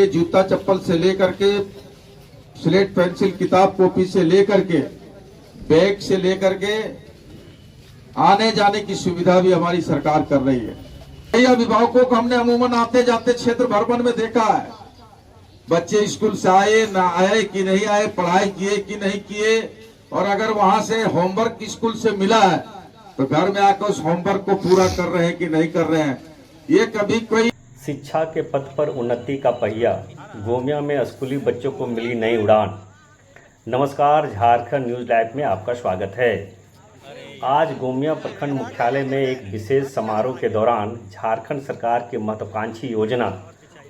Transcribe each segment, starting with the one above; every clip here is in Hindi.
जूता चप्पल से लेकर के स्लेट पेंसिल किताब कॉपी से लेकर के बैग से लेकर के आने जाने की सुविधा भी हमारी सरकार कर रही है। कई अभिभावकों को हमने अमूमन आते जाते क्षेत्र भर में देखा है, बच्चे स्कूल से आए ना आए कि नहीं आए, पढ़ाई किए कि नहीं किए, और अगर वहां से होमवर्क स्कूल से मिला है तो घर में आकर उस होमवर्क को पूरा कर रहे हैं कि नहीं कर रहे हैं। ये कभी कोई शिक्षा के पथ पर उन्नति का पहिया, गोमिया में स्कूली बच्चों को मिली नई उड़ान। नमस्कार, झारखंड न्यूज़ लाइव में आपका स्वागत है। आज गोमिया प्रखंड मुख्यालय में एक विशेष समारोह के दौरान झारखंड सरकार की महत्वाकांक्षी योजना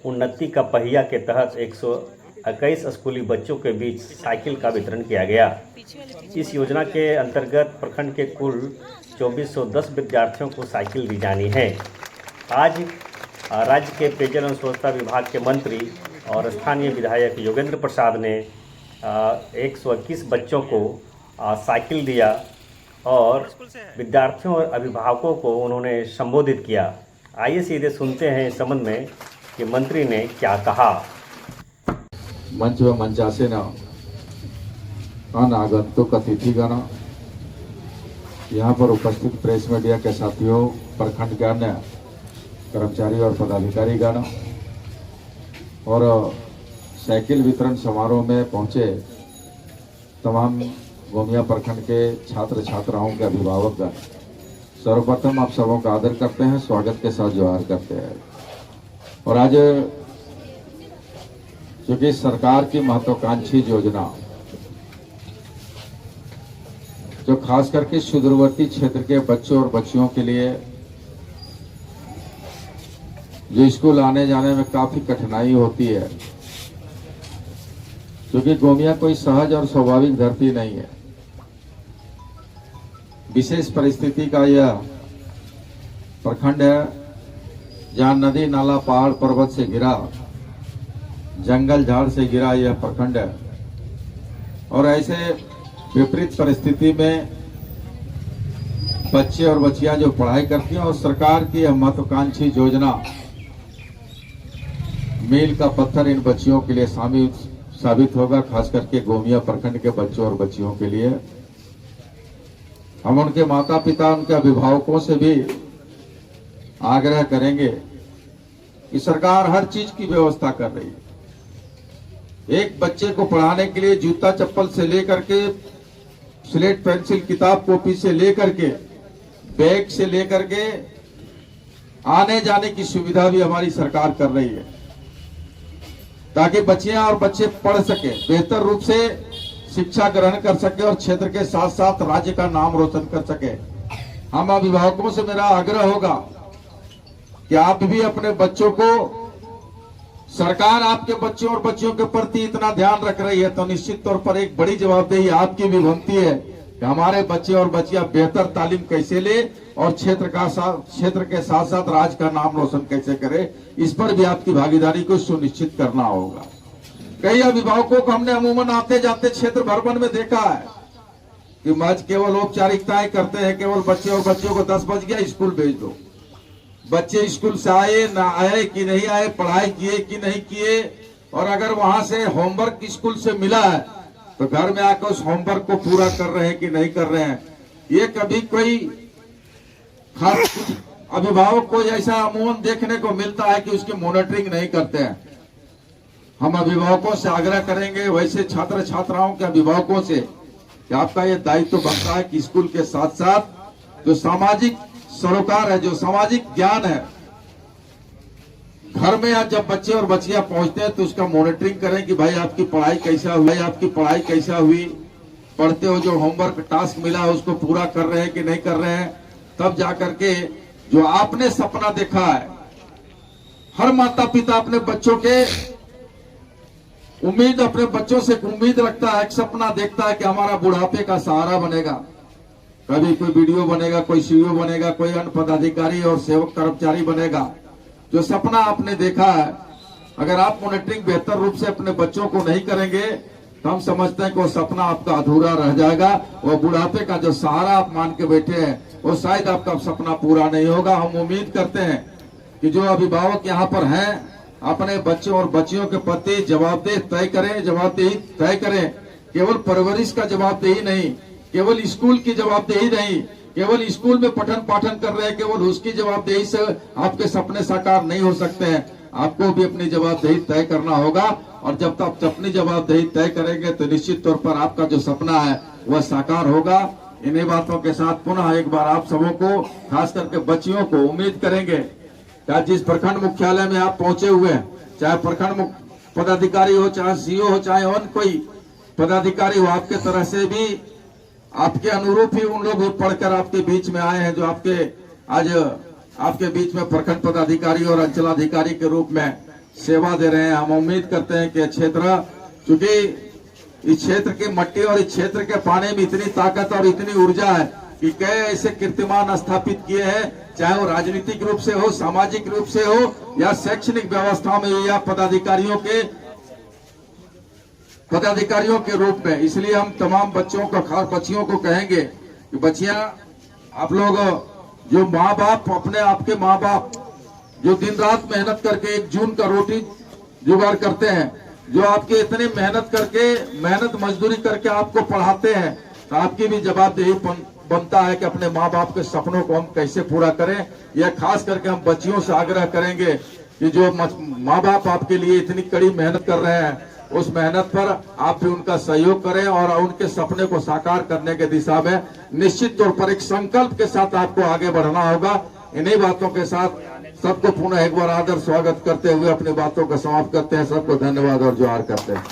उन्नति का पहिया के तहत 121 स्कूली बच्चों के बीच साइकिल का वितरण किया गया। इस योजना के अंतर्गत प्रखंड के कुल 2410 विद्यार्थियों को साइकिल दी जानी है। आज राज्य के पेयजल एवं स्वच्छता विभाग के मंत्री और स्थानीय विधायक योगेंद्र प्रसाद ने 121 बच्चों को साइकिल दिया और विद्यार्थियों और अभिभावकों को उन्होंने संबोधित किया। आइए सीधे सुनते हैं इस संबंध में कि मंत्री ने क्या कहा। मंच व मंचासीन अनागंतुक अतिथिगण, यहाँ पर उपस्थित प्रेस मीडिया के साथियों, प्रखंड के अन्य कर्मचारी और पदाधिकारीगण और साइकिल वितरण समारोह में पहुंचे तमाम गोमिया प्रखंड के छात्र छात्राओं के अभिभावकगण, सर्वप्रथम आप सबों का आदर करते हैं, स्वागत के साथ जोहार करते हैं। और आज चूंकि सरकार की महत्वाकांक्षी योजना जो खास करके सुदूरवर्ती क्षेत्र के बच्चों और बच्चियों के लिए जो स्कूल आने जाने में काफी कठिनाई होती है, क्योंकि गोमिया कोई सहज और स्वाभाविक धरती नहीं है। विशेष परिस्थिति का यह प्रखंड है जहां नदी नाला पहाड़ पर्वत से घिरा, जंगल झाड़ से घिरा यह प्रखंड है। और ऐसे विपरीत परिस्थिति में बच्चे और बच्चियां जो पढ़ाई करती हैं, और सरकार की यह महत्वाकांक्षी योजना मील का पत्थर इन बच्चियों के लिए साबित होगा, खास करके गोमिया प्रखंड के बच्चों और बच्चियों के लिए। हम उनके माता पिता, उनके अभिभावकों से भी आग्रह करेंगे कि सरकार हर चीज की व्यवस्था कर रही है। एक बच्चे को पढ़ाने के लिए जूता चप्पल से लेकर के स्लेट पेंसिल किताब कॉपी से लेकर के बैग से लेकर के आने जाने की सुविधा भी हमारी सरकार कर रही है, ताकि बच्चियां और बच्चे पढ़ सके, बेहतर रूप से शिक्षा ग्रहण कर सके और क्षेत्र के साथ साथ राज्य का नाम रोशन कर सके। हम अभिभावकों से मेरा आग्रह होगा कि आप भी अपने बच्चों को, सरकार आपके बच्चों और बच्चियों के प्रति इतना ध्यान रख रही है तो निश्चित तौर पर एक बड़ी जवाबदेही आपकी भी बनती है कि हमारे बच्चे और बच्चियां बेहतर तालीम कैसे ले और क्षेत्र के साथ साथ राज्य का नाम रोशन कैसे करे, इस पर भी आपकी भागीदारी को सुनिश्चित करना होगा। कई अभिभावकों को हमने अमूमन आते जाते क्षेत्र भर में देखा है कि महज केवल औपचारिकताएं करते हैं, केवल बच्चे और बच्चियों को 10 बज गया स्कूल भेज दो। बच्चे स्कूल से आए ना आए कि नहीं आए, पढ़ाई किए कि नहीं किए, और अगर वहां से होमवर्क स्कूल से मिला है तो घर में आकर उस होमवर्क को पूरा कर रहे हैं कि नहीं कर रहे हैं। ये कभी कोई खास अभिभावक को ऐसा अमूमन देखने को मिलता है कि उसकी मॉनिटरिंग नहीं करते हैं। हम अभिभावकों से आग्रह करेंगे, वैसे छात्र छात्राओं के अभिभावकों से, कि आपका ये दायित्व बनता है कि स्कूल के साथ साथ जो सामाजिक सरोकार है, जो सामाजिक ज्ञान है, घर में आज जब बच्चे और बच्चियां पहुंचते हैं तो उसका मॉनिटरिंग करें कि भाई आपकी पढ़ाई कैसा हुई, आपकी पढ़ाई कैसा हुई, पढ़ते हो जो होमवर्क टास्क मिला है उसको पूरा कर रहे हैं कि नहीं कर रहे हैं। तब जाकर के जो आपने सपना देखा है, हर माता पिता अपने बच्चों के अपने बच्चों से उम्मीद रखता है, एक सपना देखता है कि हमारा बुढ़ापे का सहारा बनेगा, कभी कोई वीडियो बनेगा, कोई सीईओ बनेगा, कोई अन्य पदाधिकारी और सेवक कर्मचारी बनेगा। जो सपना आपने देखा है, अगर आप मॉनिटरिंग बेहतर रूप से अपने बच्चों को नहीं करेंगे तो हम समझते हैं कि वो सपना आपका अधूरा रह जाएगा। वो बुढ़ापे का जो सहारा आप मान के बैठे हैं वो शायद आपका सपना पूरा नहीं होगा। हम उम्मीद करते हैं कि जो अभिभावक यहाँ पर हैं अपने बच्चों और बच्चियों के प्रति जवाबदेही तय करें। केवल परवरिश का जवाबदेही नहीं, केवल स्कूल की जवाबदेही नहीं, केवल स्कूल में पठन पाठन कर रहे हैं, केवल उसकी जवाबदेही से आपके सपने साकार नहीं हो सकते हैं। आपको भी अपनी जवाबदेही तय करना होगा, और जब तक अपनी जवाबदेही तय करेंगे तो निश्चित तौर पर आपका जो सपना है वह साकार होगा। इन्हीं बातों के साथ पुनः एक बार आप सबों को, खास करके बच्चियों को, उम्मीद करेंगे कि जिस प्रखंड मुख्यालय में आप पहुंचे हुए हैं, चाहे प्रखंड पदाधिकारी हो, चाहे सीओ हो, चाहे और कोई पदाधिकारी हो, आपके तरह से भी आपके अनुरूप ही उन लोग पढ़कर आपके बीच में आए हैं, जो आज आपके बीच में प्रखंड पदाधिकारी और अंचलाधिकारी के रूप में सेवा दे रहे हैं। हम उम्मीद करते हैं कि क्षेत्र, चूंकि इस क्षेत्र की मट्टी और इस क्षेत्र के पानी में इतनी ताकत और इतनी ऊर्जा है कि कई ऐसे कीर्तिमान स्थापित किए हैं, चाहे वो राजनीतिक रूप से हो, सामाजिक रूप से हो, या शैक्षणिक व्यवस्था में, या पदाधिकारियों के रूप में। इसलिए हम तमाम बच्चों को, खास बच्चियों को कहेंगे कि बच्चियां, आप लोग जो माँ बाप, अपने आपके माँ बाप जो दिन रात मेहनत करके 1 जून का रोटी जुगाड़ करते हैं, जो आपके इतने मेहनत मजदूरी करके आपको पढ़ाते हैं, तो आपकी भी जवाबदेही बनता है कि अपने माँ बाप के सपनों को हम कैसे पूरा करें। यह खास करके हम बच्चियों से आग्रह करेंगे कि जो माँ बाप आपके लिए इतनी कड़ी मेहनत कर रहे हैं, उस मेहनत पर आप भी उनका सहयोग करें, और उनके सपने को साकार करने के दिशा में निश्चित तौर पर एक संकल्प के साथ आपको आगे बढ़ना होगा। इन्हीं बातों के साथ सबको पुनः एक बार आदर स्वागत करते हुए अपनी बातों को समाप्त करते हैं। सबको धन्यवाद और जोहार करते हैं।